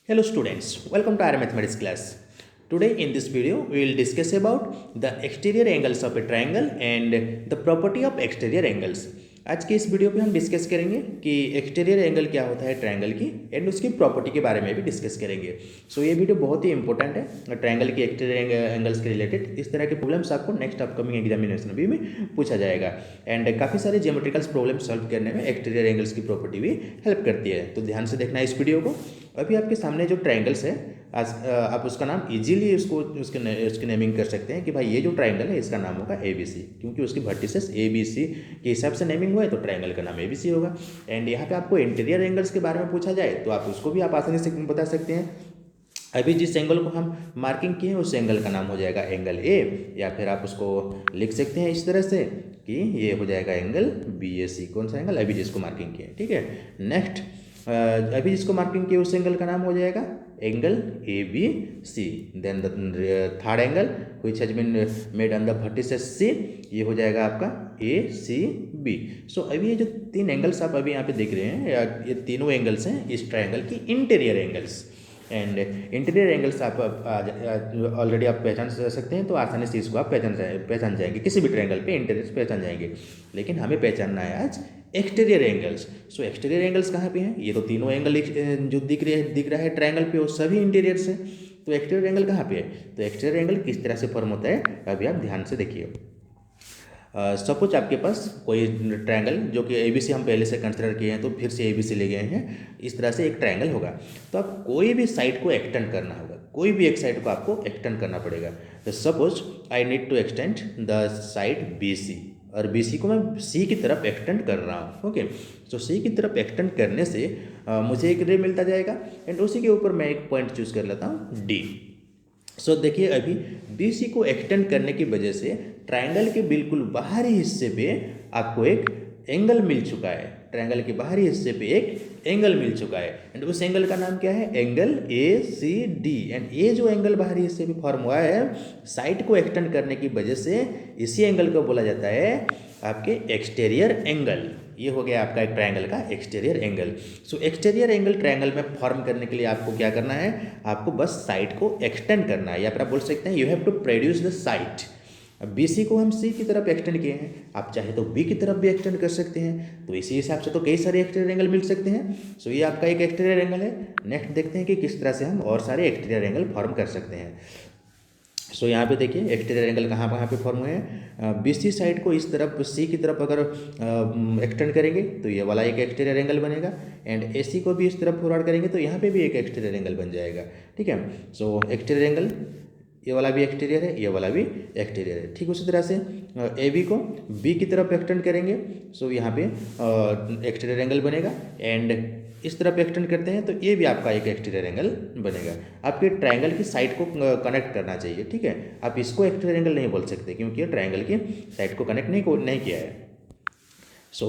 Hello students, welcome to our mathematics class. Today in this video we will discuss about the exterior angles of a triangle and the property of exterior angles. आज की इस video पे हम discuss करेंगे कि exterior angle क्या होता है ट्रायंगल की एंड उसकी प्रॉपर्टी के बारे में भी डिस्कस करेंगे। सो ये वीडियो बहुत ही इंपॉर्टेंट है ट्रायंगल की एक्सटीरियर एंगल्स के रिलेटेड। इस तरह के प्रॉब्लम्स आपको नेक्स्ट अपकमिंग एग्जामिनेशन भी में पूछा जाएगा एंड काफ़ी सारे ज्योमेट्रिकल प्रॉब्लम सॉल्व करने में एक्सटीरियर एंगल्स की प्रॉपर्टी भी हेल्प करती है। तो ध्यान से देखना इस वीडियो को। अभी आपके सामने जो ट्रायंगल्स है आज आप उसका नाम इजीली उसकी नेमिंग कर सकते हैं कि भाई ये जो ट्रायंगल है इसका नाम होगा ABC, क्योंकि उसकी वर्टिसेस ABC के हिसाब से नेमिंग हुआ है तो ट्रायंगल का नाम ABC होगा। एंड यहाँ पे आपको इंटीरियर एंगल्स के बारे में पूछा जाए तो आप उसको भी आप आसानी से बता सकते हैं। अभी जिस एंगल को हम मार्किंग किए हैं उस एंगल का नाम हो जाएगा एंगल A, या फिर आप उसको लिख सकते हैं इस तरह से कि ये हो जाएगा एंगल BAC। कौन सा एंगल? अभी जिसको मार्किंग किए, ठीक है। नेक्स्ट अभी जिसको मार्किंग किए उस एंगल का नाम हो जाएगा angle ABC। Then the third angle which has been made on the vertices C, ये हो जाएगा आपका ACB। सो अभी ये जो तीन एंगल्स आप अभी यहाँ पे देख रहे हैं ये तीनों एंगल्स हैं इस ट्रायंगल की interior angles. And interior angles आप ऑलरेडी आप पहचान सकते हैं, तो आसानी से इसको आप पहचान जाएंगे किसी भी ट्रायंगल पे इंटीरियर पहचान जाएंगे। लेकिन हमें पहचानना है आज एक्सटीरियर एंगल्स। सो एक्सटीरियर एंगल्स कहाँ पे हैं? ये तो तीनों एंगल जो दिख रहा है ट्रायंगल पे वो सभी इंटीरियर से। तो एक्सटीरियर एंगल कहाँ पे है? तो एक्सटीरियर एंगल किस तरह से फॉर्म होता है अभी आप ध्यान से देखिए। सपोज आपके पास कोई ट्रायंगल जो कि ABC हम पहले से कंसिडर किए हैं तो फिर से ABC ले गए हैं, इस तरह से एक ट्रायंगल होगा। तो आप कोई भी साइड को एक्सटेंड करना होगा, कोई भी एक साइड को आपको एक्सटेंड करना पड़ेगा। तो suppose I need to extend the side BC, और BC को मैं C की तरफ एक्सटेंड कर रहा हूँ। ओके, तो C की तरफ एक्सटेंड करने से मुझे एक रे मिलता जाएगा एंड उसी के ऊपर मैं एक पॉइंट चूज कर लेता हूँ D। सो देखिए अभी BC को एक्सटेंड करने की वजह से ट्रायंगल के बिल्कुल बाहरी हिस्से पे आपको एक एंगल मिल चुका है। ट्रायंगल के बाहरी हिस्से पे एक एंगल मिल चुका है एंड उस एंगल का नाम क्या है? Angle ACD। एंड ये जो एंगल बाहरी हिस्से पे फॉर्म हुआ है साइड को एक्सटेंड करने की वजह से, इसी एंगल को बोला जाता है आपके एक्सटीरियर एंगल। ये हो गया आपका एक ट्रायंगल का एक्सटीरियर एंगल। सो एक्सटीरियर एंगल ट्रायंगल में फॉर्म करने के लिए आपको क्या करना है? आपको बस साइड को एक्सटेंड करना है, या फिर आप बोल सकते हैं you have to produce the side. अब BC को हम C की तरफ एक्सटेंड किए हैं, आप चाहे तो B की तरफ भी एक्सटेंड कर सकते हैं, तो इसी हिसाब से तो कई सारे एक्सटीरियर एंगल मिल सकते हैं। सो ये आपका एक एक्सटीरियर एंगल है। नेक्स्ट देखते हैं कि किस तरह से हम और सारे एक्सटीरियर एंगल फॉर्म कर सकते हैं। सो यहाँ पे देखिए एक्सटीरियर एंगल कहाँ पे फॉर्म हुए हैं। BC साइड को इस तरफ C की तरफ अगर एक्सटेंड करेंगे तो ये वाला एक एक्सटीरियर एंगल बनेगा एंड AC को भी इस तरफ फॉरवर्ड करेंगे तो यहाँ पे भी एक एक्सटीरियर एंगल बन जाएगा। ठीक है, सो एक्सटीरियर एंगल ये वाला भी एक्सटीरियर है, ये वाला भी एक्सटीरियर है। ठीक उसी तरह से AB को B की तरफ एक्सटेंड करेंगे सो यहाँ पे एक्सटीरियर एंगल बनेगा एंड इस तरफ एक्सटेंड करते हैं तो ये भी आपका एक एक्सटीरियर एंगल बनेगा। आपके ट्रायंगल की साइड को कनेक्ट करना चाहिए, ठीक है। आप इसको एक्सटीरियर एंगल नहीं बोल सकते क्योंकि ये ट्रायंगल की साइड को कनेक्ट नहीं किया है। सो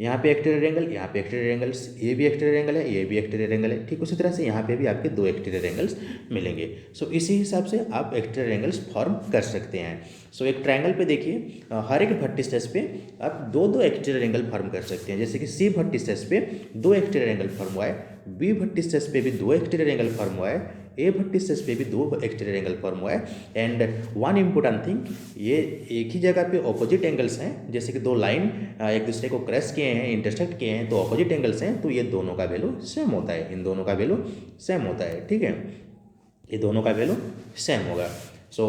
यहाँ पे एक्सटीरियर एंगल, यहाँ पे एक्सटीरियर एंगल्स, ये भी एक्सटीरियर एंगल है, ये भी एक्सटीरियर एंगल है। ठीक उसी तरह से यहाँ पे भी आपके दो एक्सटीरियर एंगल्स मिलेंगे। सो इसी हिसाब से आप एक्सटीरियर एंगल्स फॉर्म कर सकते हैं। सो एक ट्रायंगल पे देखिए हर एक वर्टिसेस पे आप दो दो एक्सटीरियर एंगल फॉर्म कर सकते हैं। जैसे कि C वर्टिसेस पे दो एक्सटीरियर एंगल फॉर्म हुआ है, B वर्टिसेस पे भी दो एक्सटीरियर एंगल फॉर्म हुआ है, A वर्टिसेस पे भी दो एक्सटीरियर एंगल फॉर्म हुआ है। एंड वन इम्पोर्टेंट थिंग, ये एक ही जगह पे ऑपोजिट एंगल्स हैं। जैसे कि दो लाइन एक दूसरे को क्रॉस किए हैं, इंटरसेक्ट किए हैं, तो ऑपोजिट एंगल्स हैं, तो ये दोनों का वैल्यू सेम होता है, इन दोनों का वैल्यू सेम होता है। ठीक है, ये दोनों का वैल्यू सेम होगा। सो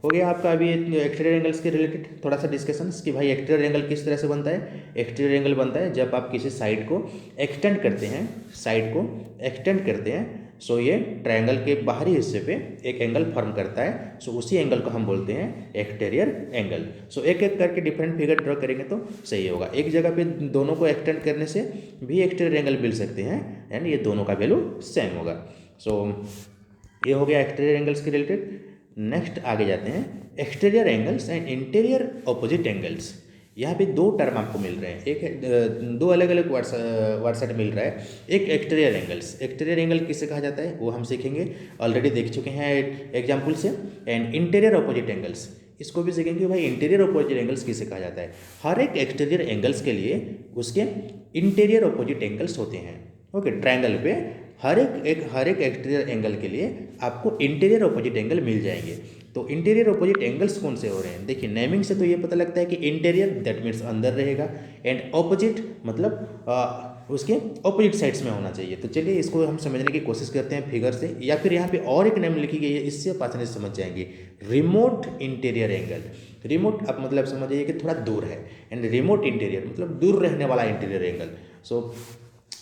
हो गया आपका अभी एक्सटीरियर एंगल्स के रिलेटेड थोड़ा सा डिस्कशंस कि भाई एक्सटीरियर एंगल किस तरह से बनता है। एक्सटीरियर एंगल बनता है जब आप किसी साइड को एक्सटेंड करते हैं, साइड को एक्सटेंड करते हैं सो ये ट्रायंगल के बाहरी हिस्से पे एक एंगल फॉर्म करता है। सो उसी एंगल को हम बोलते हैं एक्सटीरियर एंगल। सो एक एक करके डिफरेंट फिगर ड्रॉ करेंगे तो सही होगा। एक जगह पे दोनों को एक्सटेंड करने से भी एक्सटीरियर एंगल मिल सकते हैं एंड ये दोनों का वैल्यू सेम होगा। सो ये हो गया एक्सटीरियर एंगल्स के रिलेटेड। नेक्स्ट आगे जाते हैं exterior angles and interior opposite angles. यहाँ पे दो टर्म आपको मिल रहे हैं, एक दो अलग अलग वर्ड मिल रहा है। एक एक्सटीरियर एंगल्स, एक्सटीरियर एंगल किसे कहा जाता है वो हम सीखेंगे, ऑलरेडी देख चुके हैं एग्जाम्पल से। एंड इंटीरियर ऑपोजिट एंगल्स, इसको भी सीखेंगे भाई इंटीरियर ऑपोजिट एंगल्स किसे कहा जाता है। हर एक एक्सटीरियर एंगल्स के लिए उसके इंटीरियर ऑपोजिट एंगल्स होते हैं। ओके, ट्रायंगल पे हर एक एक्सटीरियर एंगल के लिए आपको इंटीरियर अपोजिट एंगल मिल जाएंगे। तो इंटीरियर अपोजिट एंगल्स कौन से हो रहे हैं, देखिए नेमिंग से तो ये पता लगता है कि इंटीरियर दैट मीन्स अंदर रहेगा, एंड अपोजिट मतलब उसके ऑपोजिट साइड्स में होना चाहिए। तो चलिए इसको हम समझने की कोशिश करते हैं फिगर से, या फिर यहाँ पे और एक नेम लिखी गई है, इससे आप आसानी से समझ जाएंगे। रिमोट इंटीरियर एंगल, रिमोट आप मतलब समझ जाइए कि थोड़ा दूर है, एंड रिमोट इंटीरियर मतलब दूर रहने वाला इंटीरियर एंगल। सो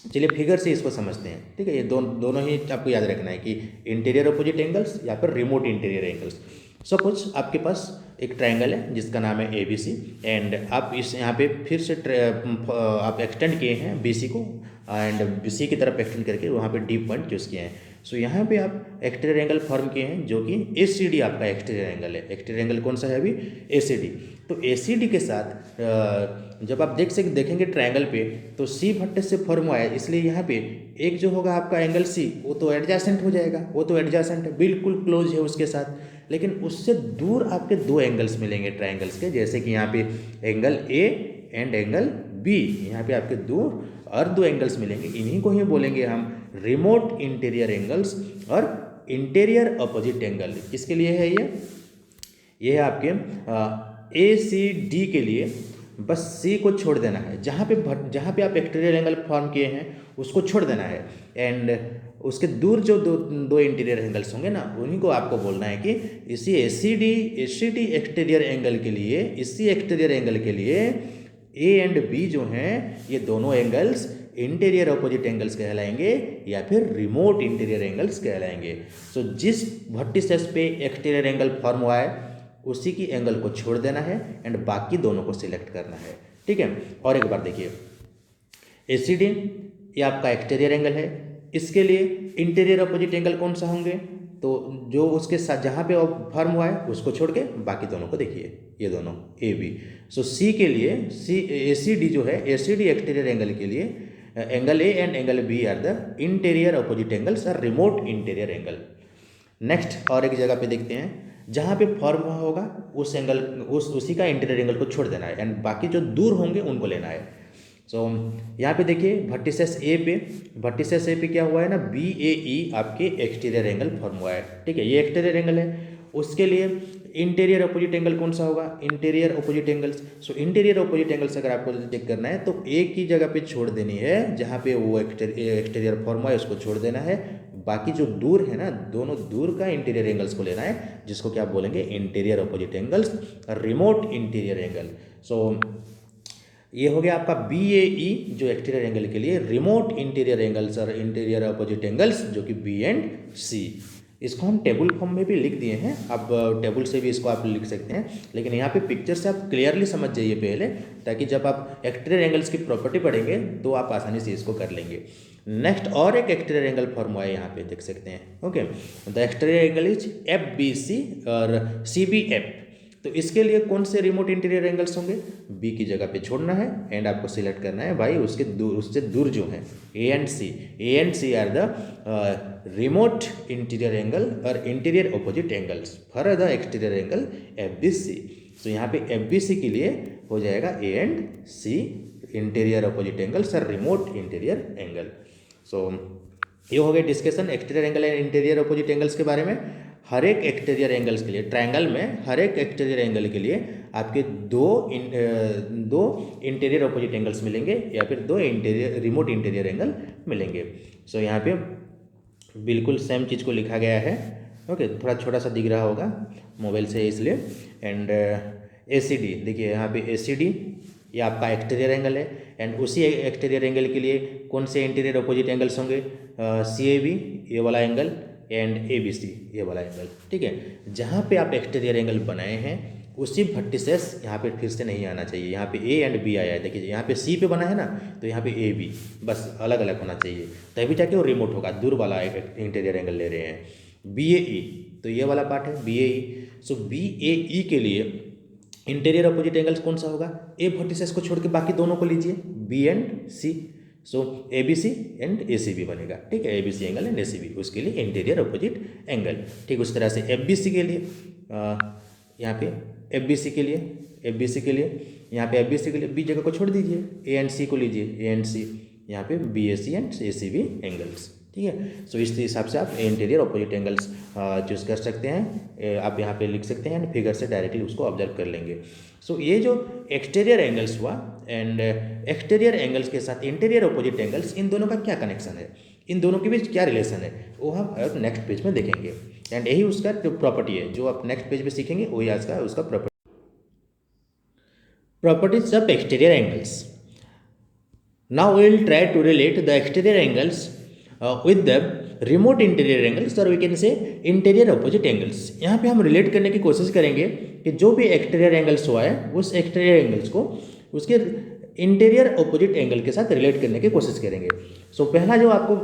चलिए फिगर से इसको समझते हैं, ठीक है। ये दोनों ही आपको याद रखना है कि इंटीरियर अपोजिट एंगल्स या फिर रिमोट इंटीरियर एंगल्स। सपोज आपके पास एक ट्रायंगल है जिसका नाम है ABC, एंड आप इस यहाँ पे फिर से आप एक्सटेंड किए हैं BC को, एंड BC की तरफ एक्सटेंड करके वहाँ पे डी पॉइंट चूज़ किए हैं। सो यहाँ पे आप एक्सटीरियर एंगल फॉर्म किए हैं जो कि ACD आपका एक्सटीरियर एंगल है। एक्सटीरियर एंगल कौन सा है अभी, ACD। तो ACD के साथ जब आप देखेंगे ट्रायंगल पे तो C वर्टेक्स से फॉर्म हुआ है, इसलिए यहाँ पे एक जो होगा आपका एंगल C वो तो एडजेसेंट हो जाएगा, वो तो एडजेसेंट है, बिल्कुल क्लोज है उसके साथ। लेकिन उससे दूर आपके दो एंगल्स मिलेंगे ट्रायंगल्स के, जैसे कि यहाँ पे angle A and angle B, यहाँ पे आपके दो एंगल्स मिलेंगे, इन्हीं को ही बोलेंगे हम रिमोट इंटीरियर एंगल्स और इंटीरियर अपोजिट एंगल। किसके लिए है ये है आपके ACD के लिए। बस C को छोड़ देना है, जहाँ पे आप एक्सटीरियर एंगल फॉर्म किए हैं उसको छोड़ देना है, एंड उसके दूर जो दो इंटीरियर एंगल्स होंगे ना, उन्हीं को आपको बोलना है कि इसी ACD एक्सटीरियर एंगल के लिए, इसी एक्सटीरियर एंगल के लिए A एंड B जो हैं ये दोनों एंगल्स इंटीरियर अपोजिट एंगल्स कहलाएंगे या फिर रिमोट इंटीरियर एंगल्स कहलाएंगे। सो जिस वर्टिसेस पे एक्सटीरियर एंगल फॉर्म हुआ है उसी की एंगल को छोड़ देना है एंड बाकी दोनों को सिलेक्ट करना है, ठीक है। और एक बार देखिए, ACD ये आपका एक्सटीरियर एंगल है, इसके लिए इंटीरियर अपोजिट एंगल कौन सा होंगे, तो जो उसके साथ जहाँ पे फॉर्म हुआ है उसको छोड़ के बाकी दोनों को देखिए, ये दोनों AB। सो C के लिए ACD जो है, ACD एक्सटीरियर एंगल के लिए angle A and angle B are the interior opposite angles और रिमोट इंटीरियर एंगल। नेक्स्ट और एक जगह पे देखते हैं, जहाँ पे फॉर्म हुआ होगा उस एंगल उसी का इंटीरियर एंगल को छोड़ देना है एंड बाकी जो दूर होंगे उनको लेना है। सो यहाँ पे देखिए वर्टिसेस ए पे क्या हुआ है ना, BAE आपके एक्सटीरियर एंगल फॉर्म हुआ है, ठीक है। ये एक्सटीरियर एंगल है, उसके लिए इंटीरियर अपोजिट एंगल कौन सा होगा, इंटीरियर अपोजिट एंगल्स। सो इंटीरियर अपोजिट एंगल्स अगर आपको चेक करना है तो एक ही जगह पे छोड़ देनी है, जहाँ पे वो एक्सटीरियर फॉर्म हुआ है उसको छोड़ देना है, बाकी जो दूर है ना, दोनों दूर का इंटीरियर एंगल्स को लेना है, जिसको क्या बोलेंगे interior opposite angles, remote interior angle. So ये हो गया आपका BAE जो एक्सटीरियर एंगल के लिए, रिमोट इंटीरियर एंगल्स और इंटीरियर अपोजिट एंगल्स जो कि B एंड C। इसको हम टेबल फॉर्म में भी लिख दिए हैं, अब टेबल से भी इसको आप लिख सकते हैं, लेकिन यहाँ पे पिक्चर से आप क्लियरली समझ जाइए पहले, ताकि जब आप एक्सटीरियर एंगल्स की प्रॉपर्टी पढ़ेंगे तो आप आसानी से इसको कर लेंगे। नेक्स्ट और एक एक्सटीरियर एंगल फॉर्म हुआ है, यहाँ पे देख सकते हैं, okay. The exterior angle is FBC और CBF। तो इसके लिए कौन से रिमोट इंटीरियर एंगल्स होंगे, B की जगह पे छोड़ना है एंड आपको सिलेक्ट करना है भाई उसके दूर, उससे दूर जो है A and C are the remote interior angle और interior opposite angles for the exterior angle FBC। तो यहाँ पे FBC के लिए हो जाएगा A and C interior opposite angles और रिमोट इंटीरियर एंगल। सो ये हो गया discussion exterior angle and interior opposite angles के बारे में। हर एक एक्सटीरियर एंगल्स के लिए ट्रायंगल में हर एक एक्सटीरियर एंगल के लिए आपके दो इंटीरियर अपोजिट एंगल्स मिलेंगे या फिर दो इंटीरियर रिमोट इंटीरियर एंगल मिलेंगे। सो यहाँ पे बिल्कुल सेम चीज़ को लिखा गया है, ओके। थोड़ा छोटा सा दिख रहा होगा मोबाइल से इसलिए। एंड ACD देखिए, यहाँ पे ACD ये आपका एक्सटीरियर एंगल है एंड उसी एक्सटीरियर एंगल के लिए कौन से इंटीरियर अपोजिट एंगल्स होंगे, CAB ये वाला एंगल एंड ABC ये वाला एंगल, ठीक है। जहाँ पे आप एक्सटीरियर एंगल बनाए हैं उसी वर्टिसेस यहाँ पे फिर से नहीं आना चाहिए। यहाँ पे A एंड B आया है, देखिए यहाँ पे C पे बना है ना, तो यहाँ पे AB बस अलग अलग होना चाहिए, तभी जाके वो रिमोट होगा, दूर वाला इंटीरियर एंगल ले रहे हैं। BAE तो ये वाला पार्ट है BAE। सो BAE के लिए इंटीरियर अपोजिट एंगल्स कौन सा होगा, A वर्टिसेस को छोड़ के बाकी दोनों को लीजिए, B and C। So ABC and ACB बनेगा, ठीक है। ABC एंगल एंड ACB उसके लिए इंटीरियर अपोजिट एंगल। ठीक उस तरह से FBC के लिए यहाँ पे FBC के लिए यहाँ पे FBC के लिए B जगह को छोड़ दीजिए, A एंड C को लीजिए, A एंड C यहाँ पे BAC एंड ACB एंगल्स, ठीक है। सो इस हिसाब से आप इंटीरियर अपोजिट एंगल्स चूज़ कर सकते हैं। आप यहाँ पे लिख सकते हैं एंड फिगर से डायरेक्टली उसको ऑब्जर्व कर लेंगे। सो ये जो एक्सटीरियर एंगल्स हुआ एंड एक्सटीरियर एंगल्स के साथ इंटीरियर अपोजिट एंगल्स, इन दोनों का क्या कनेक्शन है, इन दोनों के बीच क्या रिलेशन है, वो हम नेक्स्ट पेज में देखेंगे। एंड यही उसका जो प्रॉपर्टी है जो आप नेक्स्ट पेज में सीखेंगे वही आज का उसका properties of exterior angles. Now we will try to relate the exterior angles with the remote interior angles, or we can say interior opposite angles। यहाँ पे हम रिलेट करने की कोशिश करेंगे कि जो भी एक्सटीरियर एंगल्स हुआ है उस एक्सटीरियर एंगल्स को उसके इंटीरियर ऑपोजिट एंगल के साथ रिलेट करने की कोशिश करेंगे। सो पहला जो आपको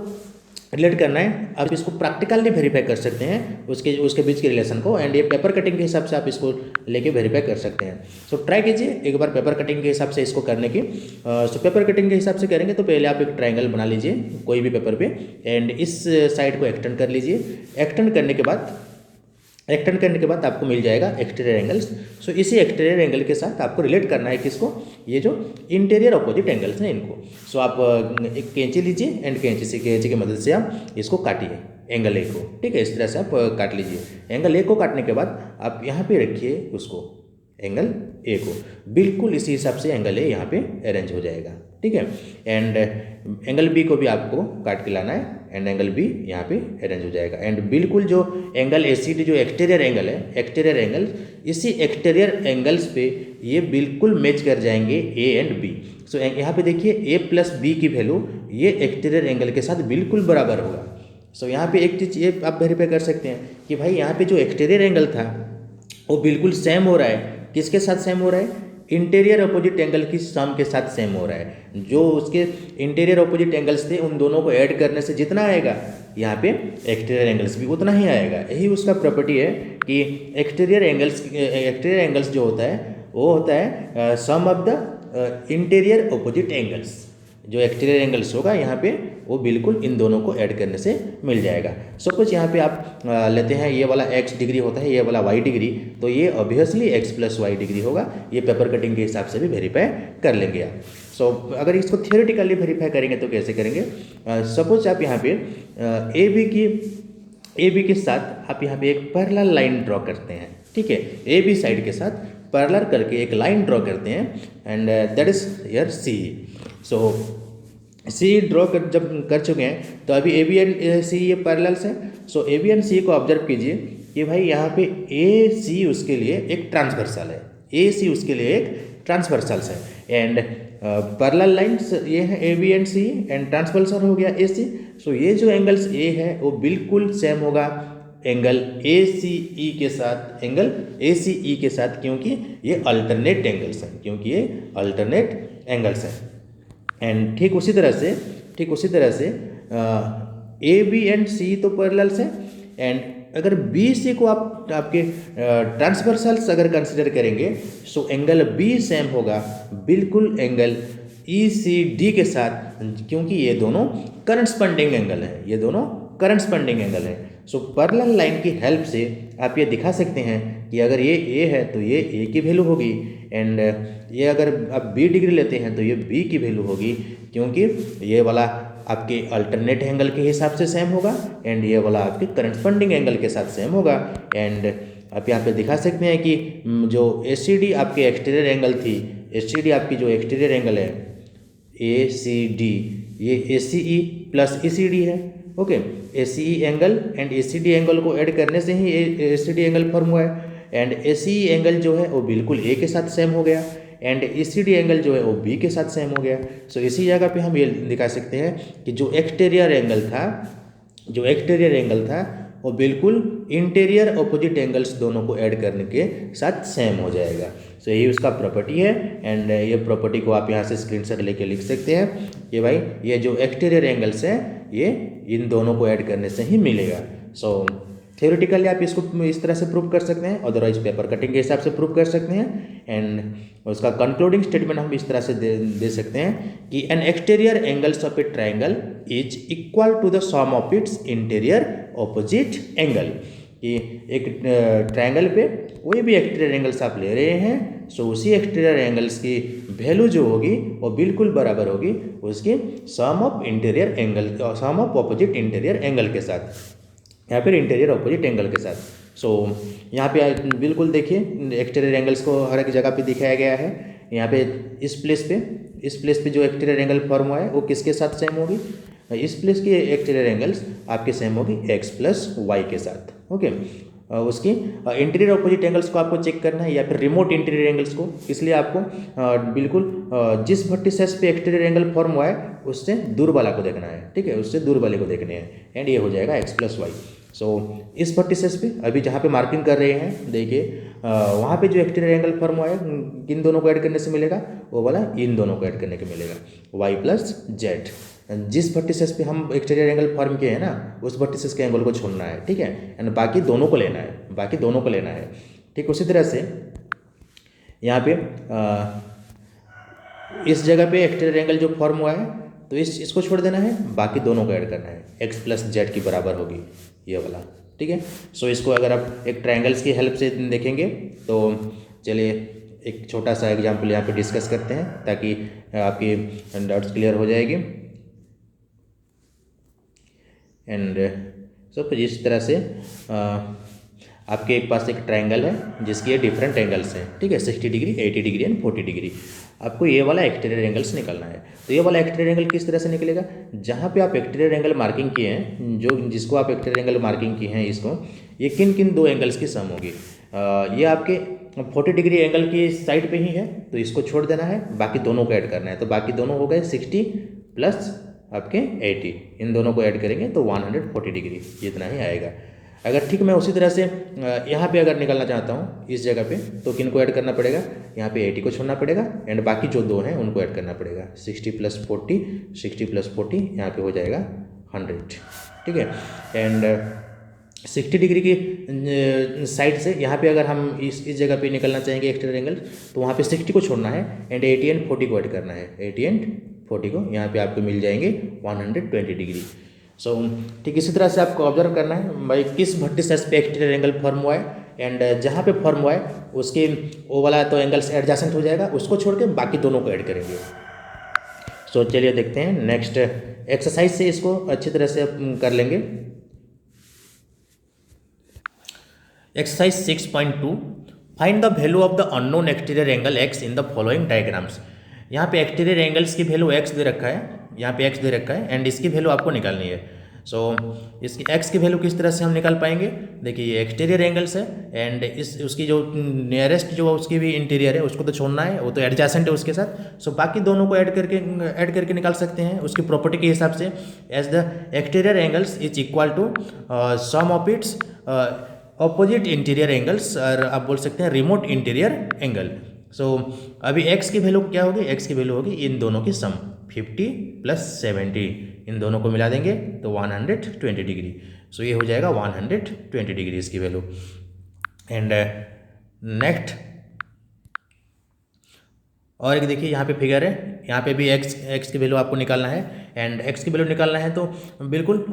रिलेट करना है, आप इसको प्रैक्टिकली वेरीफाई कर सकते हैं उसके बीच के रिलेशन को, एंड ये पेपर कटिंग के हिसाब से आप इसको लेके वेरीफाई कर सकते हैं। सो ट्राई कीजिए एक बार पेपर कटिंग के हिसाब से इसको करने की। सो पेपर कटिंग के हिसाब से करेंगे तो पहले आप एक ट्रायंगल बना लीजिए कोई भी पेपर पे, एंड इस साइड को एक्सटेंड कर लीजिए। एक्सटेंड करने के बाद आपको मिल जाएगा एक्सटीरियर एंगल्स। सो इसी एक्सटीरियर एंगल के साथ आपको रिलेट करना है किसको, ये जो इंटीरियर अपोजिट एंगल्स हैं इनको। सो आप एक कैंची लीजिए एंड कैंची की मदद से आप इसको काटिए एंगल ए को, ठीक है। इस तरह से आप काट लीजिए। एंगल ए को काटने के बाद आप यहाँ पे रखिए उसको एंगल ए को, बिल्कुल इसी हिसाब से एंगल ए यहाँ पे अरेंज हो जाएगा, ठीक है। एंड एंगल बी को भी आपको काट के लाना है एंड एंगल बी यहाँ पे अरेंज हो जाएगा। एंड बिल्कुल जो एंगल ए सी डी जो एक्सटीरियर एंगल है, एक्सटीरियर एंगल इसी एक्सटीरियर एंगल्स पे ये बिल्कुल मैच कर जाएंगे ए एंड बी। सो यहाँ पे देखिए ए प्लस बी की वैल्यू ये एक्सटीरियर एंगल के साथ बिल्कुल बराबर होगा। सो यहाँ पे एक चीज़ ये आप वेरीफाई कर सकते हैं कि भाई यहाँ पे जो एक्सटीरियर एंगल था वो बिल्कुल सेम हो रहा है। किसके साथ सेम हो रहा है, इंटीरियर अपोजिट एंगल की सम के साथ सेम हो रहा है। जो उसके इंटीरियर अपोजिट एंगल्स थे उन दोनों को ऐड करने से जितना आएगा यहाँ पे एक्सटीरियर एंगल्स भी उतना ही आएगा। यही उसका प्रॉपर्टी है कि एक्सटीरियर एंगल्स जो होता है वो होता है sum of the interior opposite angles. जो एक्सटीरियर एंगल्स होगा यहाँ पे वो बिल्कुल इन दोनों को ऐड करने से मिल जाएगा। सपोज यहाँ पे आप लेते हैं ये वाला x डिग्री होता है, ये वाला y डिग्री, तो ये obviously x plus y degree होगा। ये पेपर कटिंग के हिसाब से भी वेरीफाई कर लेंगे आप। सो अगर इसको थियोरेटिकली वेरीफाई करेंगे तो कैसे करेंगे, सपोज आप यहाँ पे ए बी के साथ आप यहाँ पे एक पैरेलल लाइन ड्रॉ करते हैं, ठीक है। ए बी साइड के साथ पैरेलल करके एक लाइन ड्रॉ करते हैं and that is your C. So C draw जब कर चुके हैं तो अभी ए बी एंड सी ये पैरेलल्स हैं। सो ए बी एंड सी को ऑब्जर्व कीजिए कि भाई यहाँ पे ए सी उसके लिए एक ट्रांसवर्सल है, ए सी उसके लिए एक ट्रांसवर्सल्स है। एंड पैरेलल लाइन्स ये है A B and C and transversal हो गया ए सी। सो ये जो एंगल्स ए है वो बिल्कुल सेम होगा एंगल ए सी ई के साथ, एंगल ए सी ई के साथ, क्योंकि ये अल्टरनेट एंगल्स हैं, एंड ठीक उसी तरह से ए बी एंड सी तो पैरेलल्स हैं। एंड अगर बी सी को आप आपके ट्रांसवर्सल्स अगर कंसिडर करेंगे सो एंगल बी सेम होगा बिल्कुल एंगल ई सी डी के साथ, क्योंकि ये दोनों करस्पॉन्डिंग एंगल हैं। सो पैरेलल लाइन की हेल्प से आप ये दिखा सकते हैं कि अगर ये ए है तो ये ए की वैल्यू होगी, एंड ये अगर आप बी डिग्री लेते हैं तो ये बी की वैल्यू होगी, क्योंकि ये वाला आपके अल्टरनेट एंगल के हिसाब से सेम होगा एंड ये वाला आपके करस्पॉन्डिंग एंगल के साथ सेम होगा। एंड आप यहाँ पे दिखा सकते हैं कि जो ए सी डी आपकी एक्सटीरियर एंगल थी, ए सी डी आपकी जो एक्सटीरियर एंगल है ए सी डी, ये A C E plus A C D है, okay. A C E angle and A C D angle को ऐड करने से ही A C D angle form हुआ है। And A C E angle जो है वो बिल्कुल ए के साथ सेम हो गया and A C D angle जो है वो बी के साथ सेम हो गया। सो इसी जगह पे हम ये दिखा सकते हैं कि जो एक्सटीरियर एंगल था वो बिल्कुल इंटीरियर अपोजिट एंगल्स दोनों को ऐड करने के साथ सेम हो जाएगा। सो यही उसका प्रॉपर्टी है एंड ये प्रॉपर्टी को आप यहाँ से स्क्रीनशॉट लेके लिख सकते हैं कि भाई ये जो एक्सटीरियर एंगल्स हैं ये इन दोनों को ऐड करने से ही मिलेगा। सो थियोरेटिकली आप इसको इस तरह से प्रूव कर सकते हैं, अदरवाइज पेपर कटिंग के हिसाब से प्रूव कर सकते हैं। एंड उसका कंक्लूडिंग स्टेटमेंट हम इस तरह से दे सकते हैं कि an exterior angles of a triangle is equal to the sum of its interior opposite angle. कि एक ट्रायंगल पे कोई भी एक्सटीरियर एंगल्स आप ले रहे हैं सो उसी एक्सटीरियर एंगल्स की वैल्यू जो होगी वो बिल्कुल बराबर होगी उसकी sum of interior angle, sum of opposite interior angle के साथ या फिर इंटीरियर अपोजिट एंगल के साथ। सो यहाँ पे बिल्कुल देखिए एक्सटीरियर एंगल्स को हर एक जगह पे दिखाया गया है। यहाँ पे इस प्लेस पे जो एक्सटीरियर एंगल फॉर्म हुआ है वो किसके साथ सेम होगी, इस प्लेस की एक्सटीरियर एंगल्स आपके सेम होगी x प्लस वाई के साथ। ओके, उसकी इंटीरियर अपोजिट एंगल्स को आपको चेक करना है या फिर रिमोट इंटीरियर एंगल्स को, इसलिए आपको बिल्कुल जिस वर्टिसेस पे एक्सटीरियर एंगल फॉर्म हुआ है उससे दूर वाला को देखना है, ठीक है, उससे दूर वाले को देखने हैं, एंड ये हो जाएगा x प्लस वाई। सो इस वर्टिसेस पे अभी जहाँ पे मार्किंग कर रहे हैं देखिए वहाँ पे जो एक्सटीरियर एंगल फॉर्म हुआ है किन दोनों को ऐड करने से मिलेगा, वो वाला इन दोनों को ऐड करने के मिलेगा, y प्लस जेड। जिस वर्टिसेस पे हम एक्सटीरियर एंगल फॉर्म किए हैं ना उस वर्टिसेस के एंगल को छोड़ना है, ठीक है, एंड बाकी दोनों को लेना है, बाकी दोनों को लेना है। ठीक उसी तरह से यहाँ पे इस जगह पे एक्सटीरियर एंगल जो फॉर्म हुआ है तो इसको छोड़ देना है, बाकी दोनों को ऐड करना है, x प्लस जेड की बराबर होगी ये वाला, ठीक है। सो इसको अगर आप एक ट्रायंगल्स की हेल्प से देखेंगे तो चलिए एक छोटा सा एग्जाम्पल यहाँ पे डिस्कस करते हैं ताकि आपकी डाउट्स क्लियर हो जाएगी। एंड सो फिर इस तरह से आपके एक पास एक ट्रायंगल है जिसकी ये डिफरेंट एंगल्स हैं, ठीक है, 60 डिग्री, 80 डिग्री एंड 40 डिग्री। आपको ये वाला एक्सटीरियर एंगल्स निकालना है। तो ये वाला एक्सटीरियर एंगल किस तरह से निकलेगा, जहाँ पे आप एक्सटीरियर एंगल मार्किंग किए हैं, जो जिसको आप एक्सटीरियर एंगल मार्किंग किए हैं इसको, ये किन किन दो एंगल्स की सम होगी, ये आपके 40 डिग्री एंगल की साइड पे ही है तो इसको छोड़ देना है, बाकी दोनों को ऐड करना है। तो बाकी दोनों हो गए 60 प्लस आपके 80, इन दोनों को ऐड करेंगे तो 140 डिग्री इतना ही आएगा। अगर ठीक मैं उसी तरह से यहाँ पे अगर निकालना चाहता हूँ इस जगह पे तो किन को ऐड करना पड़ेगा, यहाँ पे 80 को छोड़ना पड़ेगा एंड बाकी जो दो हैं उनको ऐड करना पड़ेगा, 60 प्लस 40, 60 प्लस 40 यहाँ पे हो जाएगा 100, ठीक है। एंड 60 डिग्री की साइड से यहाँ पे अगर हम इस जगह पे निकलना चाहेंगे एक्सटीरियर एंगल तो वहाँ पे 60 को छोड़ना है एंड 80 एंड 40 को ऐड करना है, 80 एंड 40 को यहाँ पे आपको मिल जाएंगे 120 डिग्री। सो ठीक इसी तरह से आपको ऑब्जर्व करना है भाई किस वर्टिसेस पे एक्सटीरियर एंगल फॉर्म हुआ है एंड जहाँ पे फॉर्म हुआ है उसके वो वाला तो एंगल्स एडजेसेंट हो जाएगा, उसको छोड़ के बाकी दोनों को ऐड करेंगे। सो चलिए देखते हैं नेक्स्ट एक्सरसाइज से इसको अच्छी तरह से कर लेंगे। Exercise 6.2 find the value of the unknown exterior angle x in the following diagrams. यहाँ पे एक्सटीरियर एंगल्स की वैल्यू x दे रखा है, यहाँ पे x दे रखा है एंड इसकी वैल्यू आपको निकालनी है। सो इसकी x की वैल्यू किस तरह से हम निकाल पाएंगे, देखिए ये एक्सटीरियर एंगल्स है एंड इस उसकी जो नियरेस्ट जो उसकी भी इंटीरियर है उसको तो छोड़ना है, वो तो एडजेसेंट है उसके साथ। सो बाकी दोनों को ऐड करके निकाल सकते हैं उसकी प्रॉपर्टी के हिसाब से, as the exterior angles is equal to sum of its opposite interior angles, और आप बोल सकते हैं रिमोट इंटीरियर एंगल। सो अभी x की वैल्यू क्या होगी, x की वैल्यू होगी इन दोनों की सम 50 प्लस 70, इन दोनों को मिला देंगे तो 120 डिग्री। सो ये हो जाएगा 120 डिग्री इसकी वैल्यू। एंड नेक्स्ट और एक देखिए यहाँ पे फिगर है, यहाँ पे भी x की वैल्यू आपको निकालना है एंड x की वैल्यू निकालना है तो बिल्कुल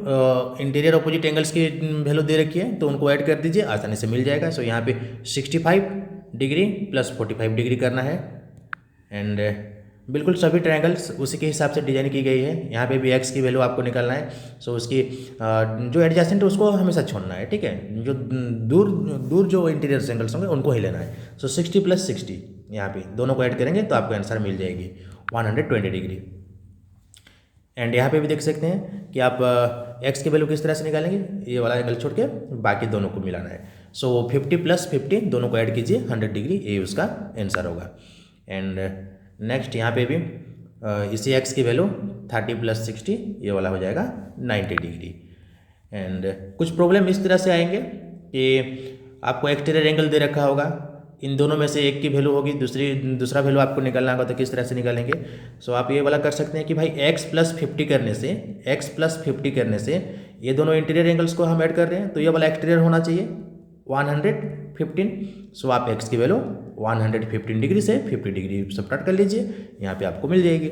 इंटीरियर अपोजिट एंगल्स की वैल्यू दे रखी है तो उनको ऐड कर दीजिए, आसानी से मिल जाएगा। सो यहाँ पे 65 डिग्री प्लस 45 डिग्री करना है एंड बिल्कुल सभी ट्रायंगल्स उसी के हिसाब से डिजाइन की गई है। यहाँ पे भी x की वैल्यू आपको निकालना है। सो उसकी जो एडजेसेंट है उसको हमेशा छोड़ना है, ठीक है, जो दूर जो इंटीरियर एंगल्स होंगे उनको ही लेना है। सो 60 प्लस 60 यहाँ पे दोनों को ऐड करेंगे तो आपको आंसर मिल जाएगी 120 डिग्री। एंड यहाँ पे भी देख सकते हैं कि आप x की वैल्यू किस तरह से निकालेंगे, ये वाला एंगल छोड़ के बाकी दोनों को मिलाना है। सो 50 प्लस 50 दोनों को ऐड कीजिए 100 डिग्री, ये उसका आंसर होगा। एंड नेक्स्ट यहाँ पे भी इसी x की वैल्यू 30 प्लस 60 ये वाला हो जाएगा 90 डिग्री। एंड कुछ प्रॉब्लम इस तरह से आएंगे कि आपको एक्सटीरियर एंगल दे रखा होगा, इन दोनों में से एक की वैल्यू होगी, दूसरा वैल्यू आपको निकालना होगा तो किस तरह से निकालेंगे। सो आप ये वाला कर सकते हैं कि भाई x प्लस 50 करने से ये दोनों इंटीरियर एंगल्स को हम ऐड कर रहे हैं तो ये वाला एक्सटीरियर होना चाहिए 115। सो आप x की वैल्यू 115 डिग्री से 50 डिग्री सब्ट्रैक्ट कर लीजिए, यहाँ पे आपको मिल जाएगी।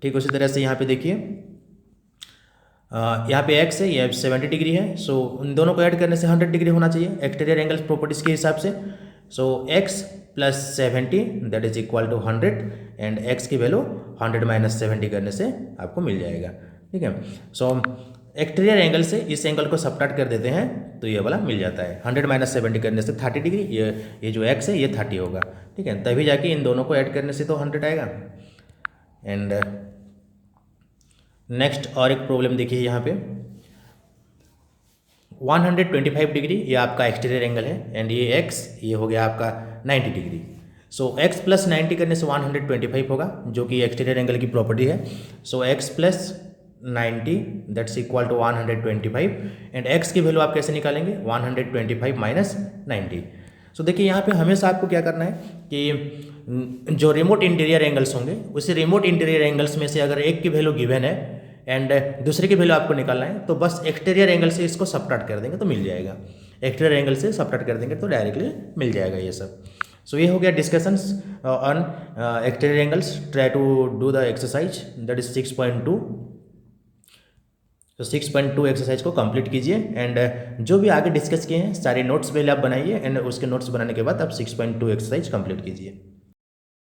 ठीक उसी तरह से यहाँ पे देखिए यहाँ पे x है, ये 70 डिग्री है। सो उन दोनों को ऐड करने से 100 डिग्री होना चाहिए एक्सटीरियर एंगल्स प्रॉपर्टीज़ के हिसाब से। So x plus 70 that is equal to 100 and x की वैल्यू 100 माइनस 70 करने से आपको मिल जाएगा। ठीक है, सो एक्सटीरियर एंगल से इस एंगल को सबट्रैक्ट कर देते हैं तो ये वाला मिल जाता है। 100 माइनस 70 करने से 30 डिग्री, ये जो x है ये 30 होगा। ठीक है, तभी जाके इन दोनों को ऐड करने से तो 100 आएगा। एंड नेक्स्ट और एक प्रॉब्लम देखिए यहाँ पे 125 डिग्री ये आपका एक्सटीरियर एंगल है एंड ये x ये हो गया आपका 90 डिग्री। सो x प्लस 90 करने से 125 होगा जो कि एक्सटीरियर एंगल की प्रॉपर्टी है। So x plus 90 that's equal to 125 and x की वैल्यू आप कैसे निकालेंगे 125 माइनस 90। सो देखिए यहाँ पे हमेशा आपको क्या करना है कि जो रिमोट इंटीरियर एंगल्स होंगे उसी रिमोट इंटीरियर एंगल्स में से अगर एक की वैल्यू गिवन है एंड दूसरे की वैल्यू आपको निकालना है तो बस एक्सटीरियर एंगल से इसको सबट्रैक्ट कर देंगे तो मिल जाएगा। एक्सटीरियर एंगल से सबट्रैक्ट कर देंगे तो डायरेक्टली मिल जाएगा ये सब। सो ये हो गया discussions on exterior angles. Try to do the exercise that is 6.2। तो 6.2 एक्सरसाइज को कंप्लीट कीजिए एंड जो भी आगे डिस्कस किए हैं सारे नोट्स पहले आप बनाइए एंड उसके नोट्स बनाने के बाद आप 6.2 एक्सरसाइज कंप्लीट कीजिए।